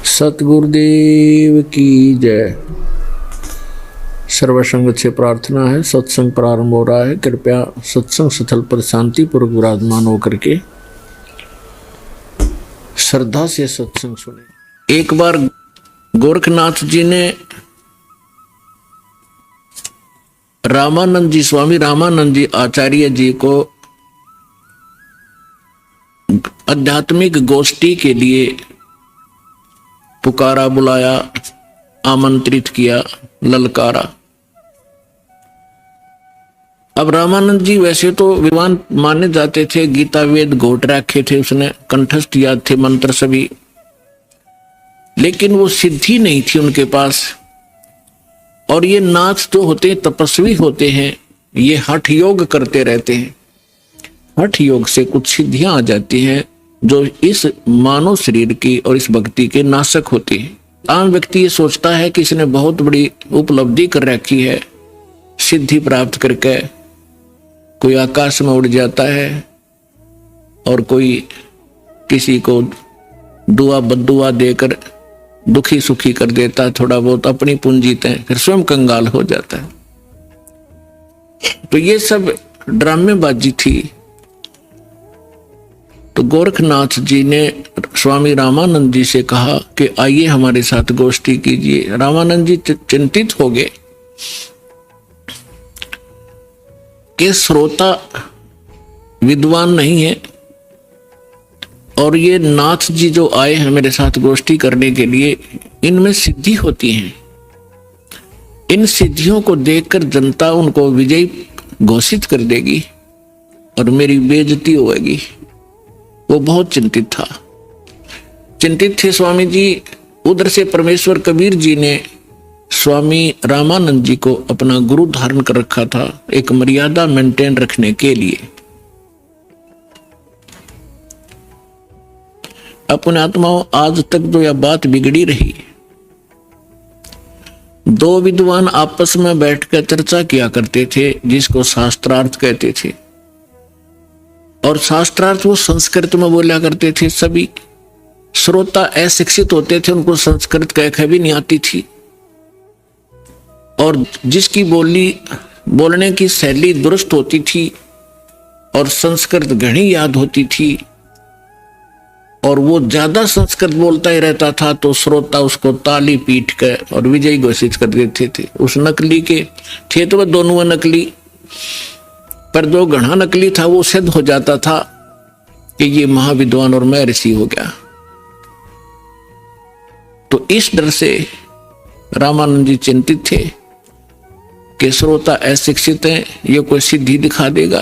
सतगुरुदेव की जय। सर्वसंगत से प्रार्थना है, सत्संग प्रारंभ हो रहा है। कृपया सत्संग स्थल पर शांतिपूर्वक विराजमान होकर के श्रद्धा से सत्संग सुने। एक बार गोरखनाथ जी ने रामानंद जी, स्वामी रामानंद जी आचार्य जी को आध्यात्मिक गोष्ठी के लिए पुकारा, बुलाया, आमंत्रित किया, ललकारा। अब रामानंद जी वैसे तो विद्वान माने जाते थे, गीता वेद घोट रखे थे, उसने कंठस्थ याद थे मंत्र सभी, लेकिन वो सिद्धि नहीं थी उनके पास। और ये नाथ जो होते हैं, तपस्वी होते हैं, ये हठ योग करते रहते हैं। हठ योग से कुछ सिद्धियां आ जाती हैं जो इस मानव शरीर की और इस भक्ति के नाशक होती है। आम व्यक्ति ये सोचता है कि इसने बहुत बड़ी उपलब्धि कर रखी है, सिद्धि प्राप्त करके कोई आकाश में उड़ जाता है और कोई किसी को दुआ बद्दुआ देकर दुखी सुखी कर देता है, थोड़ा बहुत अपनी पूंजी तय, फिर स्वयं कंगाल हो जाता है। तो ये सब ड्रामेबाजी थी। तो गोरखनाथ जी ने स्वामी रामानंद जी से कहा कि आइए हमारे साथ गोष्ठी कीजिए। रामानंद जी चिंतित हो गए कि श्रोता विद्वान नहीं है और ये नाथ जी जो आए हैं मेरे साथ गोष्ठी करने के लिए, इनमें सिद्धि होती है। इन सिद्धियों को देखकर जनता उनको विजयी घोषित कर देगी और मेरी बेइज्जती होगी। वो बहुत चिंतित था, चिंतित थे स्वामी जी। उधर से परमेश्वर कबीर जी ने स्वामी रामानंद जी को अपना गुरु धारण कर रखा था, एक मर्यादा मेंटेन रखने के लिए। अपने आत्माओं, आज तक जो यह बात बिगड़ी रही, दो विद्वान आपस में बैठकर चर्चा किया करते थे जिसको शास्त्रार्थ कहते थे, और शास्त्रार्थ वो संस्कृत में बोला करते थे। सभी श्रोता अशिक्षित होते थे, उनको संस्कृत कह भी नहीं आती थी, और जिसकी बोलने की शैली दुरुस्त होती थी और संस्कृत घनी याद होती थी, और वो ज्यादा संस्कृत बोलता ही रहता था, तो श्रोता उसको ताली पीट कर और विजयी घोषित कर देते थे। उस नकली के थे तो वह दोनों नकली, पर जो घना नकली था वो सिद्ध हो जाता था कि ये महाविद्वान और मैं ऋषि हो गया। तो इस डर से रामानंद जी चिंतित थे कि श्रोता अशिक्षित हैं, ये कोई सिद्धि दिखा देगा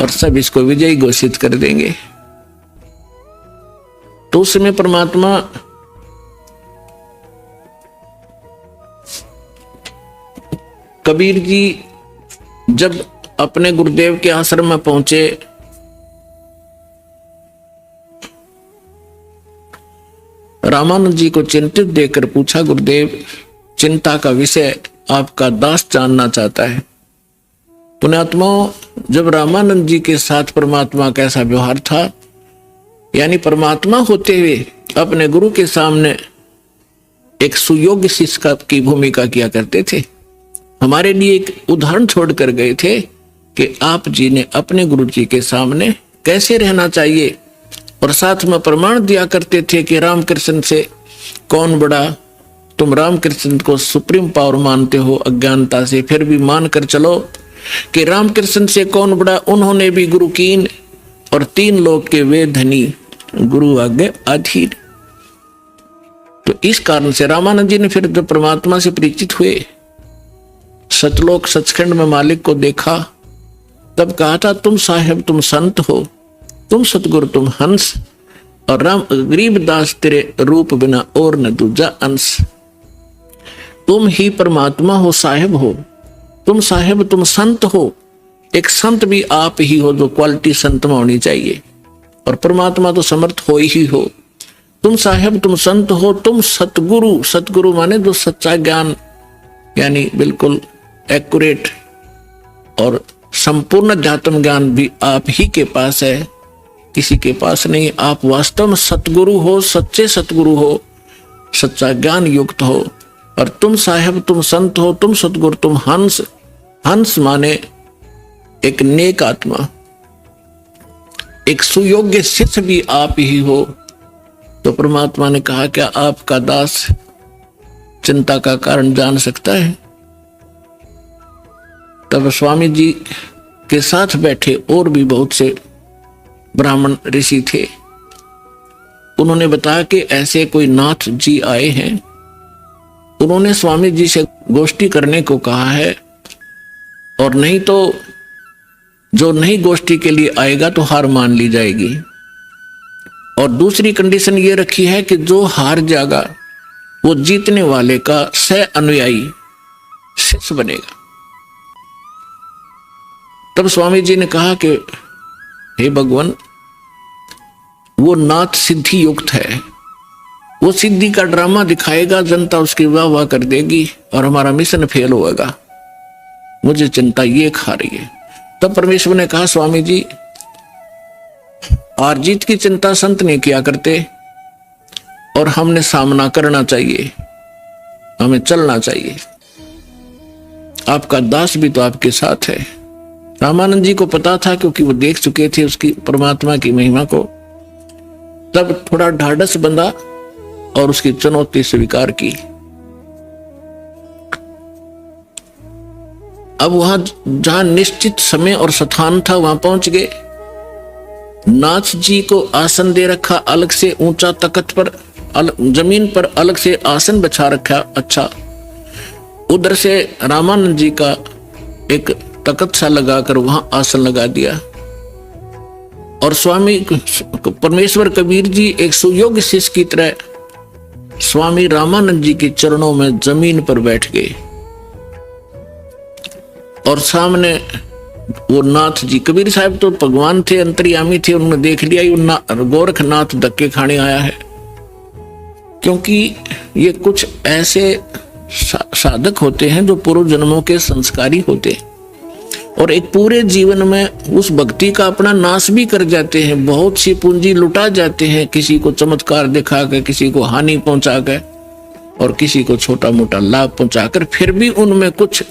और सब इसको विजयी घोषित कर देंगे। तो उस समय परमात्मा कबीर जी जब अपने गुरुदेव के आश्रम में पहुंचे, रामानंद जी को चिंतित देखकर पूछा, गुरुदेव चिंता का विषय आपका दास जानना चाहता है। पुण्यात्माओं, जब रामानंद जी के साथ परमात्मा का ऐसा व्यवहार था, यानी परमात्मा होते हुए अपने गुरु के सामने एक सुयोग्य शिष्य की भूमिका किया करते थे। हमारे लिए एक उदाहरण छोड़कर गए थे कि आप जी ने अपने गुरु जी के सामने कैसे रहना चाहिए, और साथ में प्रमाण दिया करते थे कि रामकृष्ण से कौन बड़ा। तुम रामकृष्ण को सुप्रीम पावर मानते हो अज्ञानता से, फिर भी मान कर चलो कि रामकृष्ण से कौन बड़ा। उन्होंने भी गुरु कीन और 3 लोक के वे धनी, गुरु आगे अधीर। तो इस कारण से रामानंद जी ने फिर जब परमात्मा से परिचित हुए, सतलोक सचखंड में मालिक को देखा, तब कहा था, तुम साहेब तुम संत हो, तुम सतगुरु तुम हंस, और राम गरीबदास तेरे रूप बिना और न दूजा अंश। तुम ही परमात्मा हो, साहेब हो, तुम साहेब तुम संत हो। एक संत भी आप ही हो, जो क्वालिटी संत में होनी चाहिए, और परमात्मा तो समर्थ हो ही हो। तुम साहेब तुम संत हो, तुम सतगुरु, सतगुरु माने जो सच्चा ज्ञान, यानी बिल्कुल एक्यूरेट और संपूर्ण अध्यात्म ज्ञान भी आप ही के पास है, किसी के पास नहीं। आप वास्तव में सतगुरु हो, सच्चे सतगुरु हो, सच्चा ज्ञान युक्त हो, और तुम साहेब, तुम संत हो, तुम सतगुरु, तुम हंस। हंस माने एक नेक आत्मा, एक सुयोग्य शिष्य भी आप ही हो। तो परमात्मा ने कहा, क्या आपका दास चिंता का कारण जान सकता है? तब स्वामी जी के साथ बैठे और भी बहुत से ब्राह्मण ऋषि थे। उन्होंने बताया कि ऐसे कोई नाथ जी आए हैं, उन्होंने स्वामी जी से गोष्ठी करने को कहा है, और नहीं तो जो नहीं गोष्ठी के लिए आएगा तो हार मान ली जाएगी। और दूसरी कंडीशन ये रखी है कि जो हार जाएगा वो जीतने वाले का सह अनुयायी शिष्य बनेगा। तब स्वामी जी ने कहा कि हे भगवान, वो नाथ सिद्धि युक्त है, वो सिद्धि का ड्रामा दिखाएगा, जनता उसकी वाह वाह कर देगी और हमारा मिशन फेल होगा। मुझे चिंता ये खा रही है। तब परमेश्वर ने कहा, स्वामी जी, हार जीत की चिंता संत नहीं किया करते, और हमने सामना करना चाहिए, हमें चलना चाहिए। आपका दास भी तो आपके साथ है। रामानंद जी को पता था, क्योंकि वो देख चुके थे उसकी परमात्मा की महिमा को। तब थोड़ा ढाढ़स बंधा और उसकी चुनौती स्वीकार की। अब वहां जहां निश्चित समय और स्थान था वहां पहुंच गए। नाथ जी को आसन दे रखा अलग से, ऊंचा तख्त पर, जमीन पर अलग से आसन बिछा रखा। अच्छा, उधर से रामानंद जी का एक तख्त सा लगाकर वहां आसन लगा दिया। और स्वामी परमेश्वर कबीर जी एक सुयोग्य शिष्य की तरह स्वामी रामानंद जी के चरणों में जमीन पर बैठ गए। और सामने वो नाथ जी, कबीर साहब तो भगवान थे, अंतर्यामी थे, उन्होंने देख लिया गोरखनाथ धक्के खाने आया है। क्योंकि ये कुछ ऐसे साधक होते हैं जो पूर्व जन्मों के संस्कारी होते हैं, और एक पूरे जीवन में उस भक्ति का अपना नाश भी कर जाते हैं। बहुत सी पूंजी लुटा जाते हैं, किसी को चमत्कार दिखाकर, किसी को हानि पहुंचाकर, और किसी को छोटा मोटा लाभ पहुंचाकर, फिर भी उनमें कुछ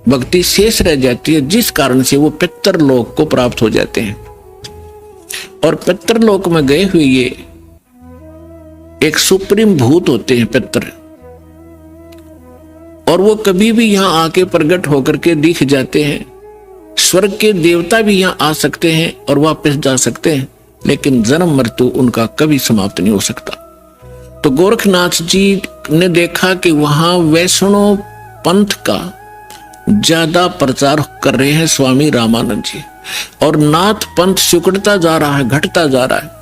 भक्ति शेष रह जाती है, जिस कारण से वो पितरलोक को प्राप्त हो जाते हैं। और पितरलोक में गए हुए ये एक सुप्रीम भूत होते हैं पितर, और वो कभी भी यहां आके प्रकट होकर के दिख जाते हैं। स्वर्ग के देवता भी यहां आ सकते हैं और वापस जा सकते हैं, लेकिन जन्म मृत्यु उनका कभी समाप्त नहीं हो सकता। तो गोरखनाथ जी ने देखा कि वहां वैष्णव पंथ का ज्यादा प्रचार कर रहे हैं स्वामी रामानंद जी, और नाथ पंथ सिकुड़ता जा रहा है, घटता जा रहा है।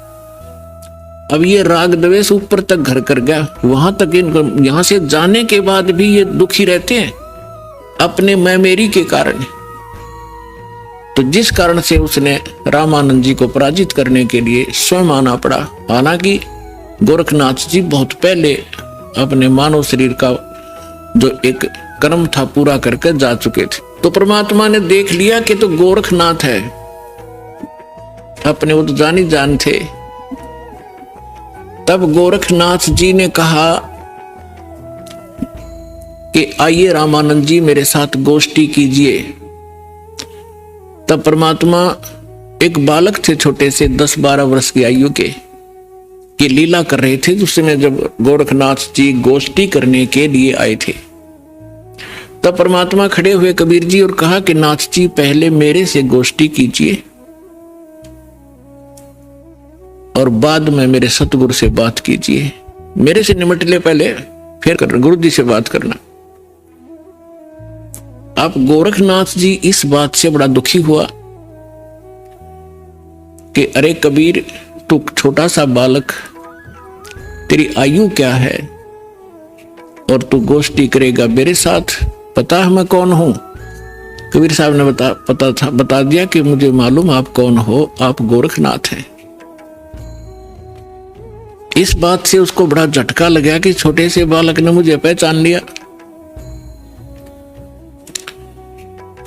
अब ये राग द्वेष ऊपर तक घर कर गया, वहां तक इनको यहां से जाने के बाद भी ये दुखी रहते हैं अपने मैं मेरी के कारण। तो जिस कारण से उसने रामानंद जी को पराजित करने के लिए स्वयं आना पड़ा। हालांकि गोरखनाथ जी बहुत पहले अपने मानव शरीर का जो एक कर्म था पूरा करके जा चुके थे। तो परमात्मा ने देख लिया कि तो गोरखनाथ है, अपने वो तो जानी जान थे। तब गोरखनाथ जी ने कहा कि आइए रामानंद जी मेरे साथ गोष्ठी कीजिए। तब परमात्मा एक बालक थे, छोटे से 10-12 वर्ष की आयु के, ये लीला कर रहे थे। उस समय जब गोरखनाथ जी गोष्ठी करने के लिए आए थे, तब परमात्मा खड़े हुए कबीर जी और कहा कि नाथ जी पहले मेरे से गोष्ठी कीजिए और बाद में मेरे सतगुरु से बात कीजिए। मेरे से निमट ले पहले, फिर गुरु जी से बात करना। अब गोरखनाथ जी इस बात से बड़ा दुखी हुआ कि अरे कबीर, तू छोटा सा बालक, तेरी आयु क्या है और तू गोष्ठी करेगा मेरे साथ? पता है मैं कौन हूं? कबीर साहब ने बता दिया कि मुझे मालूम आप कौन हो, आप गोरखनाथ हैं। इस बात से उसको बड़ा झटका लगा कि छोटे से बालक ने मुझे पहचान लिया।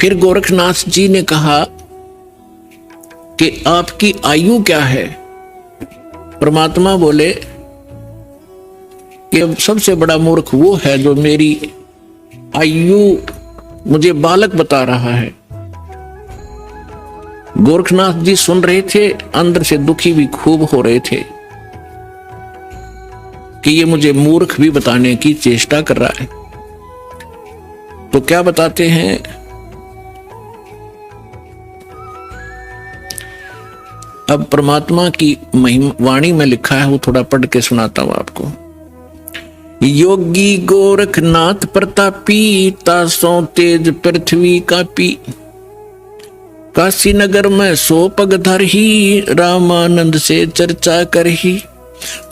फिर गोरखनाथ जी ने कहा कि आपकी आयु क्या है? परमात्मा बोले कि सबसे बड़ा मूर्ख वो है जो मेरी आयु मुझे बालक बता रहा है। गोरखनाथ जी सुन रहे थे, अंदर से दुखी भी खूब हो रहे थे कि ये मुझे मूर्ख भी बताने की चेष्टा कर रहा है। तो क्या बताते हैं, अब परमात्मा की महिमा वाणी में लिखा है, वो थोड़ा पढ़ के सुनाता हूं आपको। योगी गोरखनाथ प्रतापी, तासों तेज पृथ्वी कापी। काशी नगर में 100 पग धरही, रामानंद से चर्चा करही।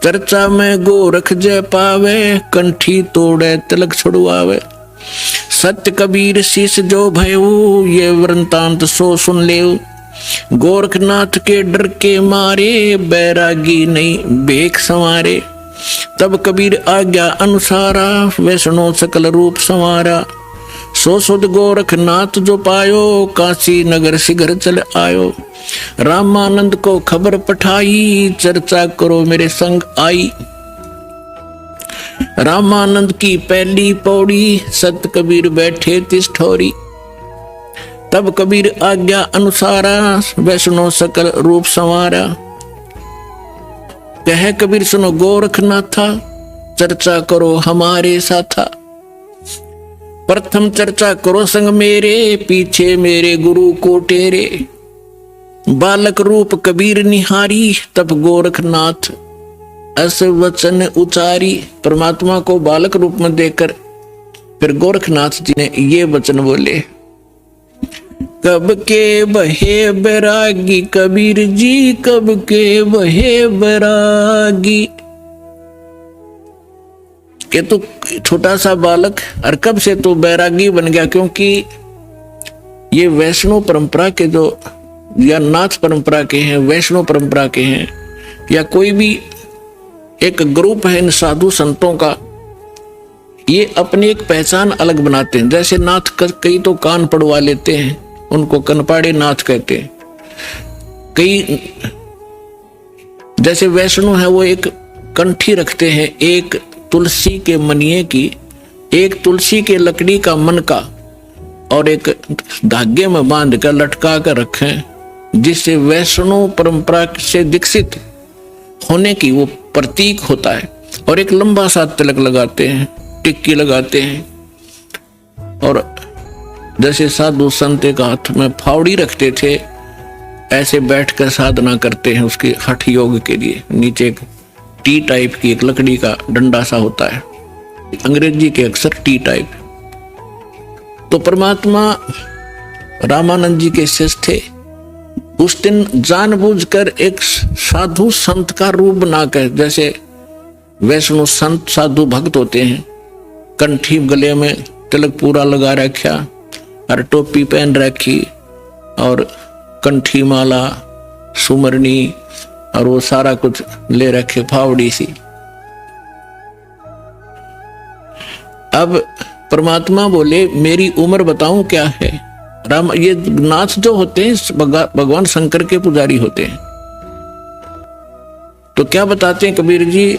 चर्चा में गोरख जय पावे, कंठी तोड़े तिलक छुड़वावे। सत्य कबीर शीश जो भयऊ, ये वृंतांत सो सुन लेऊ। गोरखनाथ के डर के मारे, बैरागी नहीं बेख संवारे। तब कबीर आज्ञा अनुसारा, वैष्णो सकल रूप संवारा। सो सुध गोरखनाथ जो पायो, काशी नगर शीघ्र चल आयो। रामानंद को खबर पठाई, चर्चा करो मेरे संग आई। रामानंद की पहली पौड़ी, सत कबीर बैठे तिस ठोरी। तब कबीर आज्ञा अनुसारा, वैष्णो सकल रूप संवारा। कह कबीर सुनो गोरखनाथा, चर्चा करो हमारे साथा। प्रथम चर्चा करो संग मेरे, पीछे मेरे गुरु को टेरे। बालक रूप कबीर निहारी, तब गोरखनाथ अस वचन उचारी। परमात्मा को बालक रूप में देखकर फिर गोरखनाथ जी ने ये वचन बोले। कब के बहे बैरागी कबीर जी, कब के बहे बैरागी। के तू छोटा सा बालक और कब से तू बैरागी बन गया, क्योंकि ये वैष्णव परंपरा के जो या नाथ परंपरा के हैं, वैष्णव परंपरा के हैं, या कोई भी एक ग्रुप है इन साधु संतों का, ये अपनी एक पहचान अलग बनाते हैं। जैसे नाथ कई तो कान पड़वा लेते हैं, उनको कनपाड़े नाथ कहते हैं। कई जैसे वैष्णव है वो एक कंठी रखते हैं, एक तुलसी के मनिये की, एक तुलसी के लकड़ी का मन का, और एक धागे में बांध कर लटका कर रखें, जिससे वैष्णव परंपरा से दीक्षित होने की वो प्रतीक होता है। और एक लंबा सा तिलक लगाते हैं, टिक्की लगाते हैं, और जैसे साधु संत एक हाथ में फावड़ी रखते थे, ऐसे बैठकर साधना करते हैं उसके हठ योग के लिए। नीचे एक टी टाइप की एक लकड़ी का डंडा सा होता है, अंग्रेजी के अक्सर टी टाइप। तो परमात्मा रामानंद जी के शिष्य थे। उस दिन जानबूझकर एक साधु संत का रूप बनाकर, जैसे वैष्णव संत साधु भक्त होते हैं, कंठी गले में तिलक पूरा लगा रखा और टोपी पहन रखी और कंठी माला सुमरनी और वो सारा कुछ ले रखे, फावड़ी सी। अब परमात्मा बोले मेरी उम्र बताऊं क्या है। राम ये नाथ जो होते हैं भगवान शंकर के पुजारी होते हैं। तो क्या बताते हैं कबीर जी,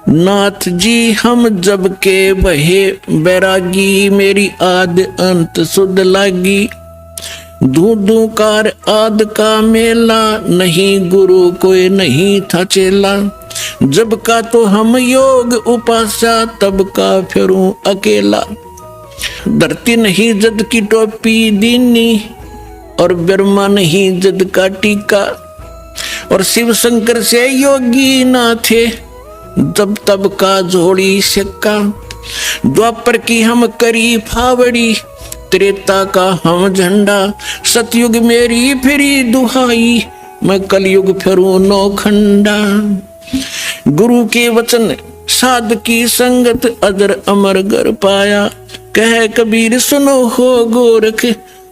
नाथ जी हम जब के बहे बैरागी, मेरी आद अंत सुध लागी। धू कार आद का मेला, नहीं गुरु कोई नहीं था चेला। जब का तो हम योग उपासा, तब का फिरूं अकेला। धरती नहीं जद की टोपी दीनी, और ब्रह्मा नहीं जद का टीका। और शिव शंकर से योगी ना थे, जब तब का जोड़ी सिक्का। द्वापर की हम करी फावड़ी, त्रेता का हम झंडा। सतयुग मेरी फिरी दुहाई, मैं कलयुग फिरूं नौखंडा। गुरु के वचन साध की संगत, अजर अमर गर पाया। कह कबीर सुनो हो गोरख,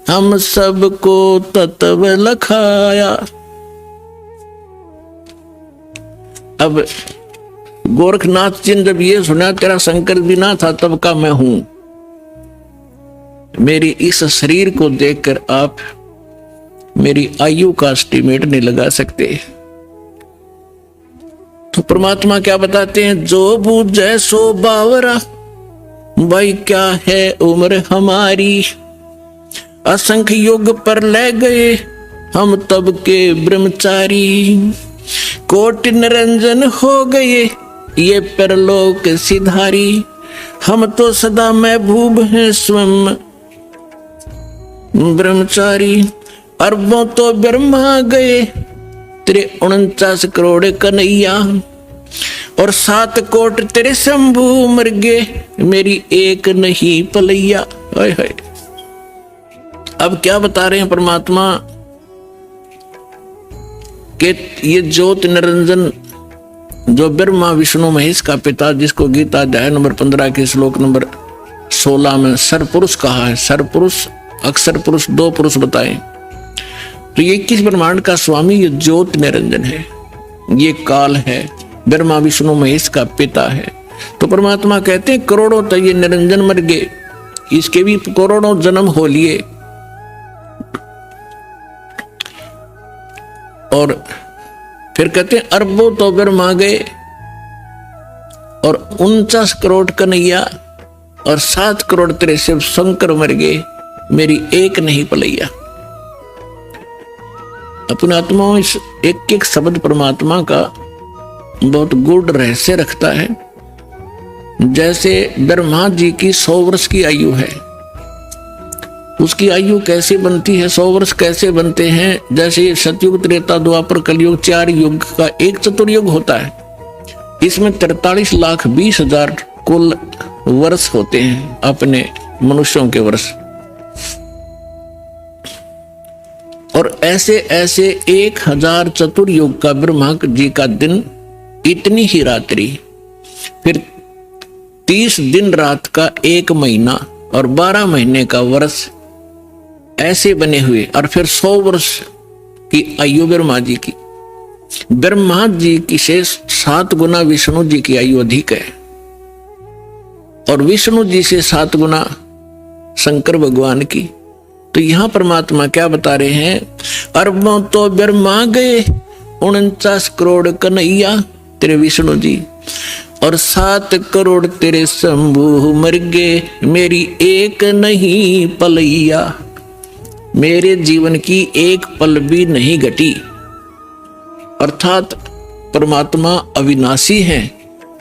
हम सबको तत्व लखाया। अब गोरखनाथ जी ने जब ये सुना, तेरा शंकर भी ना था तब का मैं हूं। मेरी इस शरीर को देखकर आप मेरी आयु का एस्टिमेट नहीं लगा सकते। तो परमात्मा क्या बताते हैं, जो बूझे सो बावरा, भाई क्या है उम्र हमारी, असंख्य युग पर ले गए हम तब के ब्रह्मचारी, कोटि निरंजन हो गए ये परलोक सिधारी, हम तो सदा महबूब हैं स्वयं ब्रह्मचारी, अरबों तो ब्रह्मा गए तेरे 49 करोड़ कन्हैया, और 7 कोट तेरे शंभू मर गए मेरी एक नहीं पलैया। हाय हाय। अब क्या बता रहे हैं परमात्मा कि ये ज्योत निरंजन जो ब्रह्मा विष्णु महेश का पिता, जिसको गीता अध्याय नंबर 15 के श्लोक नंबर 16 में सरपुरुष कहा है, सरपुरुष अक्षर पुरुष 2 पुरुष बताए, तो ये 21 ब्रह्मांड का स्वामी ये ज्योत निरंजन है, ये काल है, ब्रह्मा विष्णु महेश का पिता है। तो परमात्मा कहते हैं करोड़ों तो ये निरंजन मर गए, इसके भी करोड़ों जन्म हो लिए, और फिर कहते हैं अरबों तो ब्रह्मा गए और 49 करोड़ कन्हैया और 7 करोड़ तेरे शिव शंकर मर गए मेरी एक नहीं पलैया। अपने आत्माओं इस एक एक शब्द परमात्मा का बहुत गूढ़ रहस्य रखता है। जैसे ब्रह्मा जी की 100 वर्ष की आयु है, उसकी आयु कैसे बनती है, 100 वर्ष कैसे बनते हैं, जैसे सतयुग त्रेता द्वापर कलयुग 4 युग का एक चतुर्युग होता है, इसमें 43,20,000 कुल वर्ष होते हैं अपने मनुष्यों के वर्ष, और ऐसे ऐसे 1000 चतुर्युग का ब्रह्मा जी का दिन इतनी ही रात्रि, फिर 30 दिन रात का 1 महीना और 12 महीने का वर्ष ऐसे बने हुए, और फिर 100 वर्ष की आयु ब्रह्मा जी की। ब्रह्मा जी की से 7 गुना विष्णु जी की आयु अधिक है, और विष्णु जी से 7 गुना शंकर भगवान की। तो यहां परमात्मा क्या बता रहे हैं, अरबों तो ब्रह्मा गए 49 करोड़ कन्हैया तेरे विष्णु जी, और 7 करोड़ तेरे शंभू मर गए मेरी एक नहीं पलैया, मेरे जीवन की एक पल भी नहीं घटी। अर्थात परमात्मा अविनाशी है,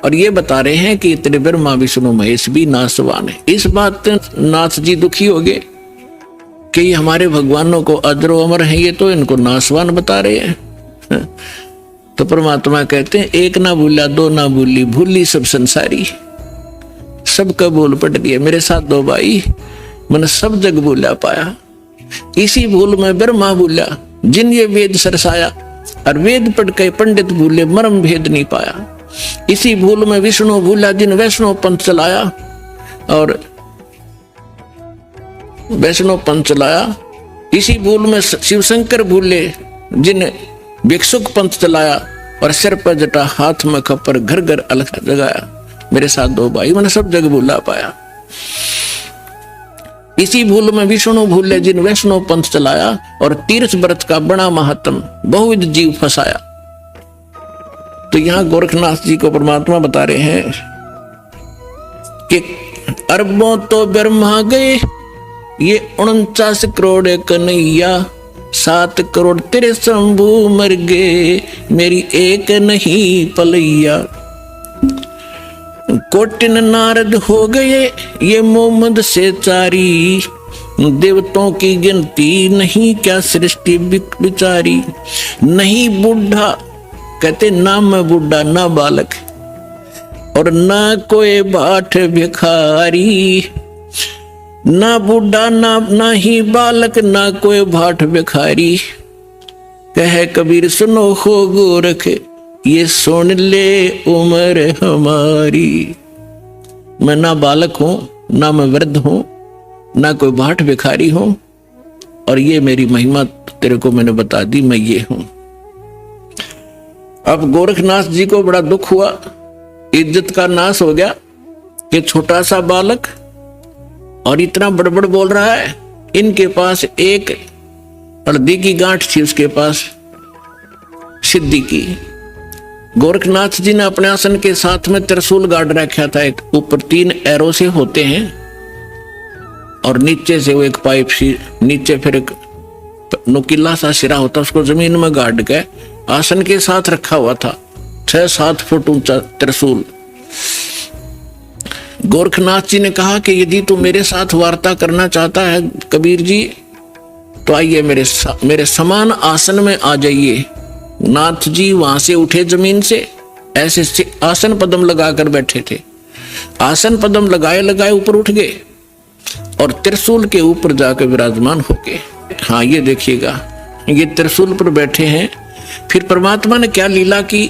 और ये बता रहे हैं कि तेरे ब्रह्मा विष्णु महेश भी नाशवान है। इस बात नाथ जी दुखी हो गए कि हमारे भगवानों को अजरो अमर है, ये तो इनको नाशवान बता रहे हैं। तो परमात्मा कहते हैं एक ना भूला 2 ना भूली, भूली सब संसारी, सबका भूल पट दिया मेरे साथ 2 भाई, मैंने सब जग भूला पाया। इसी भूल में ब्रह्मा भूला जिन ये वेद सरसाया, और वेद पढ़ के पंडित भूले मर्म भेद नहीं पाया। इसी भूल में विष्णु भूला जिन वैष्णव पंथ चलाया, और वैष्णव पंथ चलाया। इसी भूल में शिव शंकर भूले जिन भिक्षुक पंथ चलाया, और सिर पर जटा हाथ में खप्पर घर घर अलग जगाया। मेरे साथ 2 भाई मैंने सब जग भूला पाया। इसी भूल में विष्णु भूले जिन वैष्णव पंथ चलाया, और तीर्थ व्रत का बड़ा महात्म बहुविध जीव फंसाया। तो यहां गोरखनाथ जी को परमात्मा बता रहे हैं कि अरबों तो ब्रह्मा गए ये 49 करोड़ कन्हैया, 7 करोड़ तेरे शंभू मर गए मेरी एक नहीं पलैया। कोटिन नारद हो गए ये मोहम्मद से चारी, देवताओं की गिनती नहीं क्या सृष्टि बिचारी। नहीं बूढ़ा कहते ना मैं बूढ़ा ना बालक, और ना कोई बाट भिखारी, ना बूढ़ा ना ही बालक ना कोई भाट भिखारी। कहे कबीर सुनो हो गोरख ये सुन ले उम्र हमारी। मैं ना बालक हूं ना मैं वृद्ध हूं ना कोई भाट भिखारी हूं, और ये मेरी महिमा तेरे को मैंने बता दी, मैं ये हूं। अब गोरखनाथ जी को बड़ा दुख हुआ, इज्जत का नाश हो गया कि छोटा सा बालक और इतना बड़बड़ बोल रहा है। इनके पास एक हल्दी की गांठ थी, उसके पास सिद्धि की, गोरखनाथ जी ने अपने आसन के साथ में त्रिशूल गाड़ रखा था। एक ऊपर 3 एरो से होते हैं और नीचे से वो एक पाइप सी, नीचे फिर एक नुकीला सा सिरा होता, उसको जमीन में गाड़ के आसन के साथ रखा हुआ था। 6-7 फुट ऊंचा त्रिशूल। गोरखनाथ जी ने कहा कि यदि तू मेरे साथ वार्ता करना चाहता है कबीर जी, तो आइए मेरे समान आसन में आ जाइए। नाथ जी वहां से उठे जमीन से, ऐसे आसन पदम लगाकर बैठे थे। आसन पदम लगाए लगाए ऊपर उठ गए और त्रिशूल के ऊपर जाकर विराजमान हो गए। हाँ, ये देखिएगा, ये त्रिशूल पर बैठे हैं। फिर परमात्मा ने क्या लीला की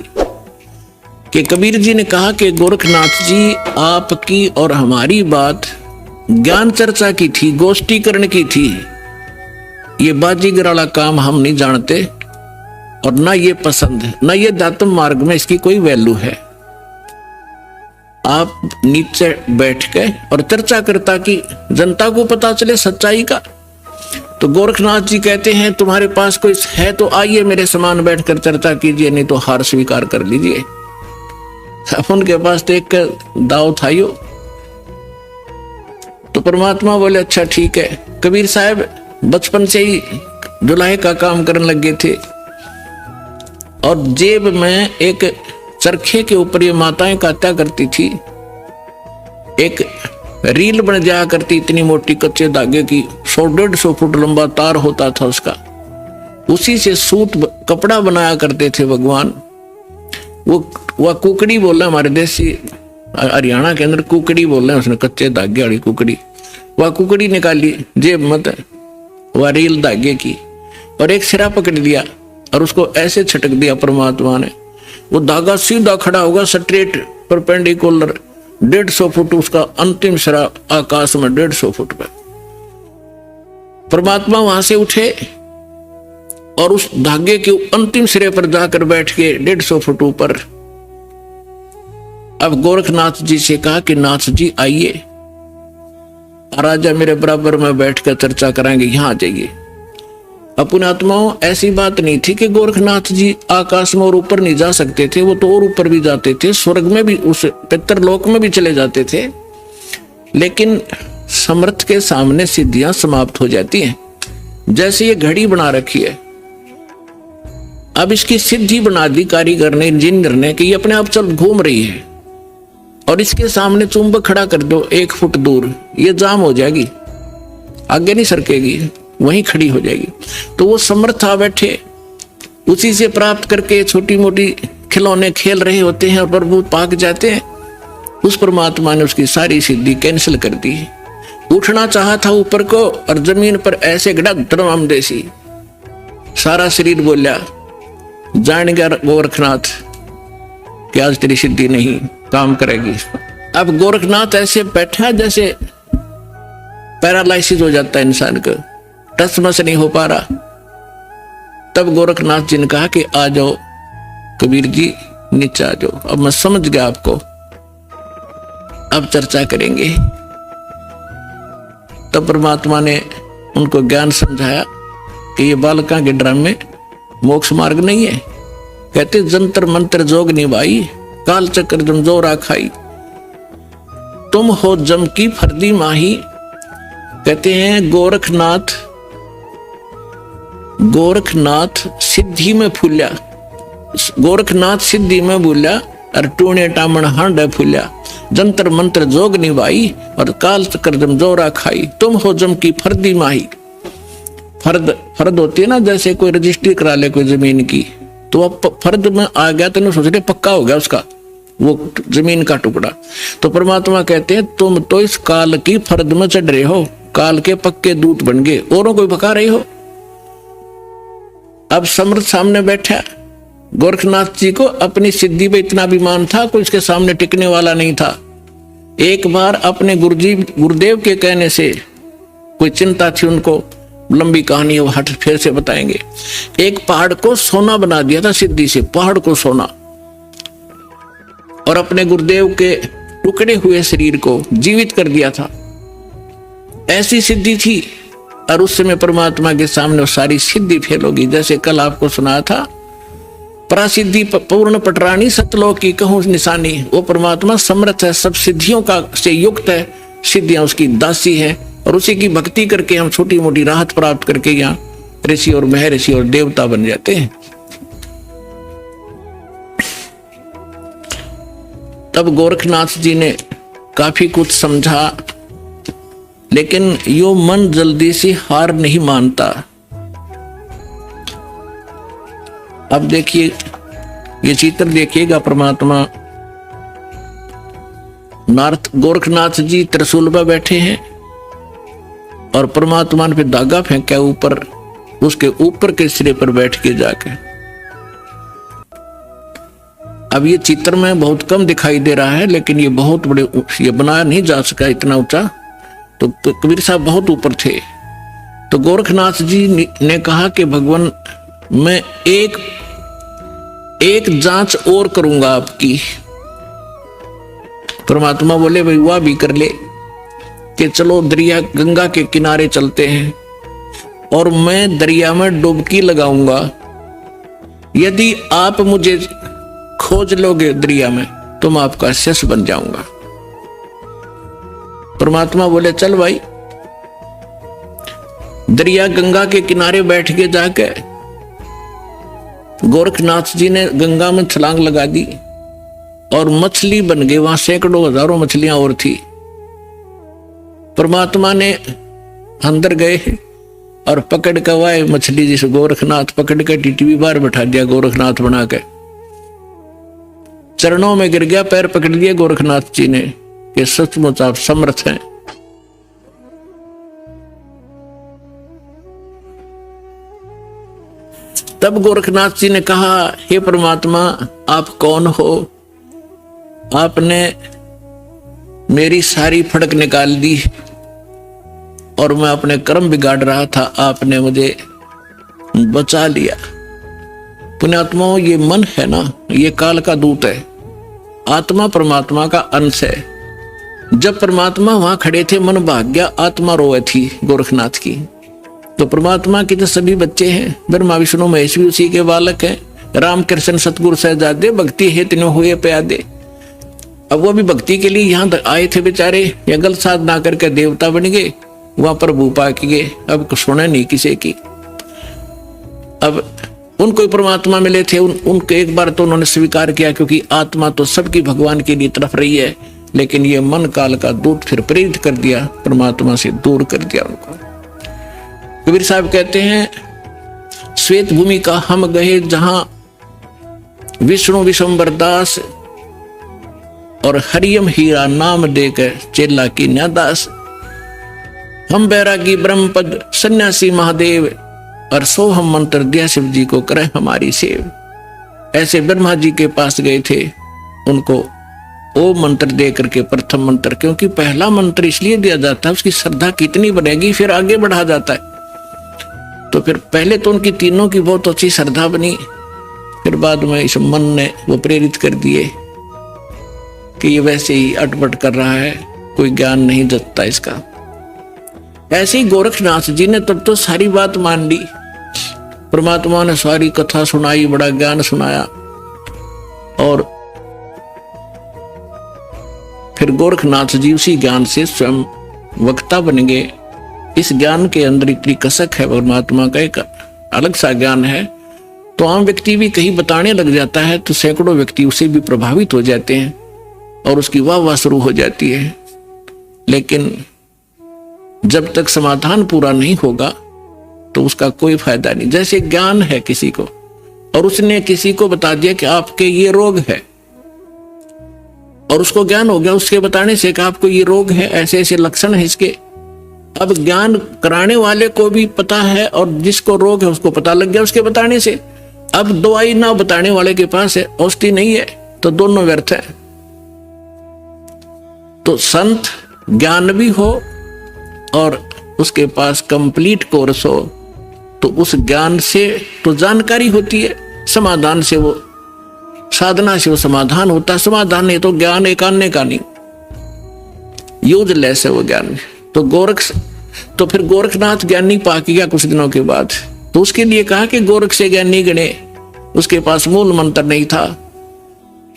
कि कबीर जी ने कहा कि गोरखनाथ जी, आपकी और हमारी बात ज्ञान चर्चा की थी, गोष्ठीकरण की थी। ये बाजीगर वाला काम हम नहीं जानते और ना ये पसंद है, ना ये दातम मार्ग में इसकी कोई वैल्यू है। आप नीचे बैठ के और चर्चा करता कि जनता को पता चले सच्चाई का। तो गोरखनाथ जी कहते हैं तुम्हारे पास कोई है तो आइए मेरे समान बैठकर चर्चा कीजिए, नहीं तो हार स्वीकार कर लीजिए। अब उनके पास तो एक दाव था यो। तो परमात्मा बोले अच्छा ठीक है। कबीर साहब बचपन से ही जुलाहे का काम करने लगे थे और जेब में एक चरखे के ऊपर ये माताएं काटा करती थी। एक रील बन जाया करती इतनी मोटी कच्चे धागे की, 100-150 फुट लंबा तार होता था उसका। उसी से सूत कपड़ा बनाया करते थे भगवान। वह कुकड़ी बोल रहे हमारे देसी हरियाणा के अंदर कुकड़ी बोल रहे हैं, उसने कच्चे धागे वाली कुकड़ी। वह कुकड़ी निकाली जेब मत, वह रील धागे की, और एक सिरा पकड़ लिया और उसको ऐसे छटक दिया परमात्मा ने। वो धागा सीधा खड़ा होगा, स्ट्रेट परपेंडिकुलर, 150 फुट उसका अंतिम सिरा आकाश में, 150 फुट पे। परमात्मा वहां से उठे और उस धागे के अंतिम सिरे पर जाकर बैठ के 150 फुट ऊपर। अब गोरखनाथ जी से कहा कि नाथ जी आइए, राजा मेरे बराबर में बैठकर चर्चा कराएंगे, यहां आ जाइए। अपने आत्माओं, ऐसी बात नहीं थी कि गोरखनाथ जी आकाश में और ऊपर नहीं जा सकते थे, वो तो और ऊपर भी जाते थे, स्वर्ग में भी, उस पितरलोक में भी चले जाते थे। लेकिन समर्थ के सामने सिद्धियां समाप्त हो जाती हैं। जैसे ये घड़ी बना रखी है, अब इसकी सिद्धि बना दी कारीगर ने, इंजीनियर ने, कि ये अपने आप चल घूम रही है और इसके सामने चुंबक खड़ा कर दो 1 फुट दूर, ये जाम हो जाएगी, आगे नहीं सरकेगी, वहीं खड़ी हो जाएगी। तो वो समर्थ आ बैठे, उसी से प्राप्त करके छोटी मोटी खिलौने खेल रहे होते हैं और प्रभु पाक जाते हैं। उस परमात्मा ने उसकी सारी सिद्धि कैंसिल कर दी। उठना चाहा था ऊपर को और जमीन पर ऐसे गड़ा धर्म देसी, सारा शरीर बोलिया, जान गया गोरखनाथ कि आज तेरी सिद्धि नहीं काम करेगी। अब गोरखनाथ ऐसे बैठा जैसे पैरालाइसिस हो जाता है इंसान को, टस मस नहीं हो पा रहा। तब गोरखनाथ जी ने कहा कि आ जाओ कबीर जी, नीचे आ जाओ, अब मैं समझ गया आपको, अब चर्चा करेंगे। तब परमात्मा ने उनको ज्ञान समझाया कि ये बालका के ड्रामे मोक्ष मार्ग नहीं है। कहते जंतर मंत्र जोग निभाई, काल चक्र जमजोरा खाई, तुम हो जम की फर्दी माही। कहते हैं गोरखनाथ सिद्धि में फूल्या, गोरखनाथ सिद्धि में भूल्या और टूणे टामण हांडे फूल्या, जंतर मंत्र जोग निभाई और काल चक्र जमजोरा खाई, तुम हो जम की फर्दी माही। फर्द होती है ना, जैसे कोई रजिस्ट्री करा ले कोई जमीन की, तो अब फर्द में आ गया तो सोच रहे पक्का हो गया उसका वो जमीन का टुकड़ा। तो परमात्मा कहते हैं तुम तो इस काल की फर्द में चढ़ रहे हो, काल के पक्के दूत बन गए, औरों को पका रहे हो। अब समर्थ सामने बैठा, गोरखनाथ जी को अपनी सिद्धि पे इतना अभिमान था, कोई उसके सामने टिकने वाला नहीं था। एक बार अपने गुरुदेव के कहने से, कोई चिंता थी उनको, लंबी कहानी है, हट फिर से बताएंगे। एक पहाड़ को सोना बना दिया था सिद्धि से, पहाड़ को सोना, और अपने गुरुदेव के टुकड़े हुए शरीर को जीवित कर दिया था। ऐसी सिद्धि थी। और उस समय परमात्मा के सामने वो सारी सिद्धि फेल होगी। जैसे कल आपको सुनाया था, परासिद्धि पूर्ण पटरानी सतलोक की कहूं निशानी। वो परमात्मा समर्थ है, सब सिद्धियों का से युक्त है, सिद्धियां उसकी दासी है, और उसी की भक्ति करके हम छोटी मोटी राहत प्राप्त करके यहाँ ऋषि और महर्षि और देवता बन जाते हैं। तब गोरखनाथ जी ने काफी कुछ समझा, लेकिन यो मन जल्दी से हार नहीं मानता। अब देखिए, ये चित्र देखिएगा, परमात्मा नारद गोरखनाथ जी त्रिशूल पर बैठे हैं और परमात्मा ने पे धागा फेंका ऊपर, उसके ऊपर के सिरे पर बैठ के जाके। अब ये चित्र में बहुत कम दिखाई दे रहा है, लेकिन ये बहुत बड़े, ये बनाया नहीं जा सका इतना ऊंचा, तो कबीर साहब बहुत ऊपर थे। तो गोरखनाथ जी ने कहा कि भगवान, मैं एक जांच और करूंगा आपकी। परमात्मा बोले, भाई वह भी कर ले, कि चलो दरिया गंगा के किनारे चलते हैं और मैं दरिया में डुबकी लगाऊंगा। यदि आप मुझे खोज लोगे दरिया में तो मैं आपका शिष्य बन जाऊंगा। परमात्मा बोले, चल भाई। दरिया गंगा के किनारे बैठ के जाके गोरखनाथ जी ने गंगा में छलांग लगा दी और मछली बन गई। वहां सैकड़ों हजारों मछलियां और थी। परमात्मा ने अंदर गए और पकड़ कर वह मछली, जिसे गोरखनाथ पकड़ कर टीटी बाहर बैठा दिया, गोरखनाथ बना के चरणों में गिर गया, पैर पकड़ लिए गोरखनाथ जी ने कि सचमुच आप समर्थ हैं। तब गोरखनाथ जी ने कहा, हे परमात्मा, आप कौन हो? आपने मेरी सारी फड़क निकाल दी और मैं अपने कर्म बिगाड़ रहा था, आपने मुझे बचा लिया। पुण्यात्माओं, ये मन है ना, ये काल का दूत है। आत्मा परमात्मा का अंश है। जब परमात्मा वहां खड़े थे, मन भाग गया, आत्मा रोए थी गोरखनाथ की। तो परमात्मा के जो सभी बच्चे हैं, ब्रह्मा विष्णु महेश भी उसी के बालक हैं। राम कृष्ण सतगुरु सहजादे, भक्ति है तीनों हुए प्यादे। अब वो भी भक्ति के लिए यहाँ आए थे बेचारे, या गलत साधना करके देवता बन गए, वहां प्रभु पा के गए। अब सुने नहीं किसी की। अब उनको परमात्मा मिले थे, उनको एक बार तो उन्होंने स्वीकार किया, क्योंकि आत्मा तो सबकी भगवान के लिए तरफ रही है। लेकिन ये मन काल का दूत फिर प्रेरित कर दिया, परमात्मा से दूर कर दिया उनको। कबीर साहब कहते हैं, श्वेत भूमि का हम गए जहां विष्णु विशंबर दास और हरियम हीरा नाम देकर चेला की न्यादास। हम बैरागी ब्रह्मपद सन्यासी महादेव और सोहम मंत्र दिया शिव जी को करें हमारी सेव। ऐसे ब्रह्मा जी के पास गए थे, उनको ओ मंत्र दे करके, प्रथम मंत्र, क्योंकि पहला मंत्र इसलिए दिया जाता है उसकी श्रद्धा कितनी बनेगी फिर आगे बढ़ा जाता है। तो फिर पहले तो उनकी तीनों की बहुत अच्छी श्रद्धा बनी, फिर बाद में इस मन ने वो प्रेरित कर दिए कि ये वैसे ही अटपट कर रहा है, कोई ज्ञान नहीं जतता इसका। ऐसे ही गोरखनाथ जी ने तब तो सारी बात मान ली। परमात्मा ने सारी कथा सुनाई, बड़ा ज्ञान सुनाया, और फिर गोरखनाथ जी उसी ज्ञान से स्वयं वक्ता बन गए। इस ज्ञान के अंदर इतनी कसक है, परमात्मा का एक अलग सा ज्ञान है। तो आम व्यक्ति भी कहीं बताने लग जाता है तो सैकड़ों व्यक्ति उसे भी प्रभावित हो जाते हैं और उसकी वाह वाह शुरू हो जाती है। लेकिन जब तक समाधान पूरा नहीं होगा तो उसका कोई फायदा नहीं। जैसे ज्ञान है किसी को, और उसने किसी को बता दिया कि आपके ये रोग है, और उसको ज्ञान हो गया उसके बताने से कि आपको ये रोग है, ऐसे ऐसे लक्षण है इसके। अब ज्ञान कराने वाले को भी पता है और जिसको रोग है उसको पता लग गया उसके बताने से। अब दवाई ना बताने वाले के पास है, औषधि नहीं है, तो दोनों व्यर्थ है। तो संत ज्ञान भी हो और उसके पास कंप्लीट कोर्स हो, तो उस ज्ञान से तो जानकारी होती है, समाधान से वो, साधना से वो समाधान होता है। समाधान नहीं तो ज्ञान एक आने का नहीं, यूजलेस है वो ज्ञान। तो फिर गोरखनाथ ज्ञानी पा गया कुछ दिनों के बाद, तो उसके लिए कहा कि गोरख से ज्ञानी गणे, उसके पास मूल मंत्र नहीं था।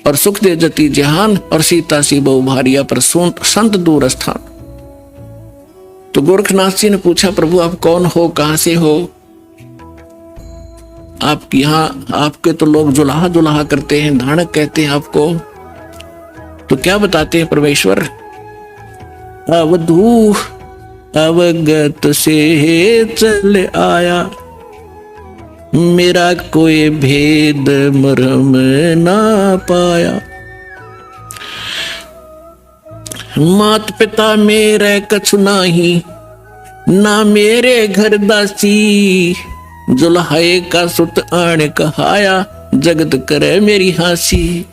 और सुख दे जति जहान और सीता सी बहु भारिया पर संत दूर स्थान। तो गोरखनाथ जी ने पूछा, प्रभु आप कौन हो, कहां से हो? आप यहाँ आपके तो लोग जुलाहा जुलाहा करते हैं, धानक कहते हैं आपको, तो क्या बताते हैं परमेश्वर? अवधू अवगत से चल आया, मेरा कोई भेद मरम ना पाया। मात पिता मेरे कछु नाही, ना मेरे घर दासी, जुल्हाए का सुत आण कहाया, जगत करे मेरी हासी।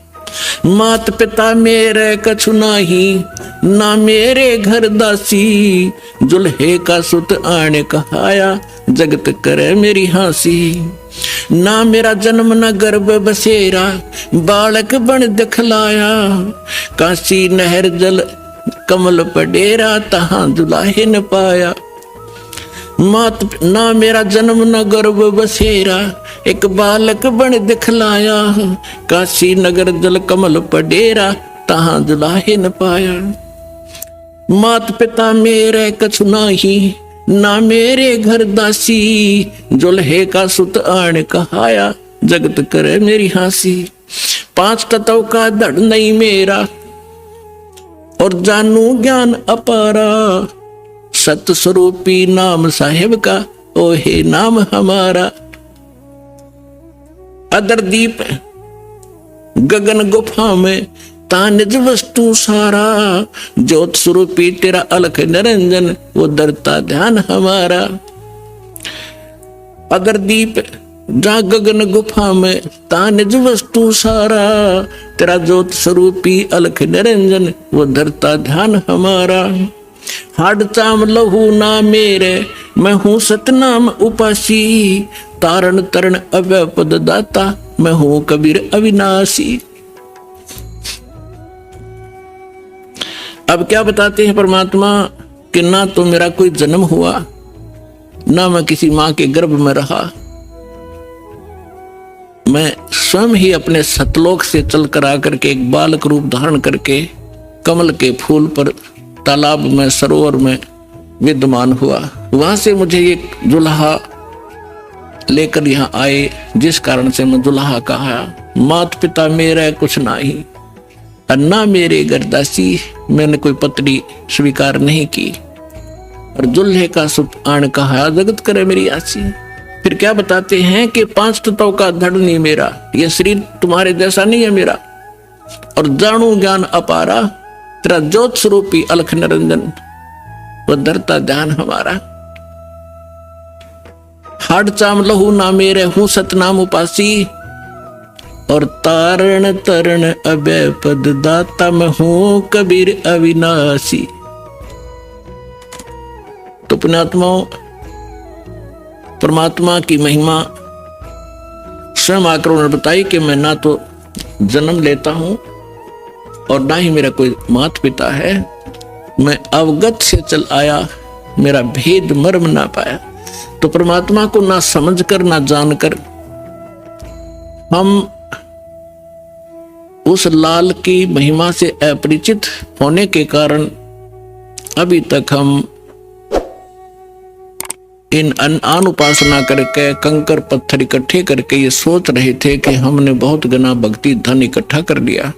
मात पिता मेरे कछु नाही, ना मेरे घर दासी, जुल्हे का सुत आण कहाया, जगत करे मेरी हासी। ना मेरा जन्म न गर्भ बसेरा, बालक बन दिखलाया, काशी नहर जल कमल पडेरा, तहां दुलाहे न पाया। मात ना मेरा जन्म न गर्भ बसेरा, एक बालक बन दिखलाया, काशी नगर जल कमल पडेरा, तहां दुलाहे न पाया। मात पिता मेरे कछु नाही, ना मेरे घर दासी, जुल्हे का सुत आण कहाया, जगत करे मेरी हासी। 5 तत्व का धड़ नहीं मेरा, और जानू ज्ञान अपारा, सत स्वरूपी नाम साहेब का, ओ हे नाम हमारा। अदर दीप गगन गुफा में, ता निज वस्तु सारा, ज्योत स्वरूपी तेरा अलख निरंजन, वो दरता ध्यान हमारा। अगर दीप जा गगन गुफा में, ता निज वस्तु सारा, तेरा ज्योत स्वरूपी अलख निरंजन, वो धरता ध्यान हमारा। हाड चाम लहू ना मेरे, मैं हूँ सतनाम उपासी, तारण तरण अव्यय पद दाता, मैं हूँ कबीर अविनाशी। अब क्या बताते हैं परमात्मा कि ना तो मेरा कोई जन्म हुआ, ना मैं किसी मां के गर्भ में रहा, मैं स्वयं ही अपने सतलोक से चल कर आकर के एक बालक रूप धारण करके कमल के फूल पर तालाब में सरोवर में विद्यमान हुआ। वहां से मुझे एक दुल्हा लेकर यहाँ आए, जिस कारण से मैं दुल्हा कहा। मात पिता मेरा कुछ नाही, अन्ना मेरे गर्दासी, मैंने कोई पत्नी स्वीकार नहीं की, और दुल्हे का सुत आण कहा, जगत करे मेरी आसी। फिर क्या बताते हैं कि 5 तत्वों का धड़ नहीं मेरा, यह शरीर तुम्हारे जैसा नहीं है मेरा, और जानू ज्ञान अपारा, तेरा ज्योत स्वरूपी अलख निरंजन, वह धरता ध्यान हमारा। हाड चाम लहू ना मेरे, हूं सतनाम उपासी, और तारण तरण अभय पद दाता, मैं हूं कबीर अविनाशी। तो पुण्यात्माओं, परमात्मा की महिमा स्वयं आकर उन्होंने बताई कि मैं ना तो जन्म लेता हूं और ना ही मेरा कोई माता पिता है, मैं अवगत से चल आया, मेरा भेद मर्म ना पाया। तो परमात्मा को ना समझकर ना जानकर हम उस लाल की महिमा से अपरिचित होने के कारण अभी तक हम इन अन उपासना करके कंकर पत्थर इकट्ठे करके ये सोच रहे थे कि हमने बहुत घना भक्ति धन इकट्ठा कर लिया।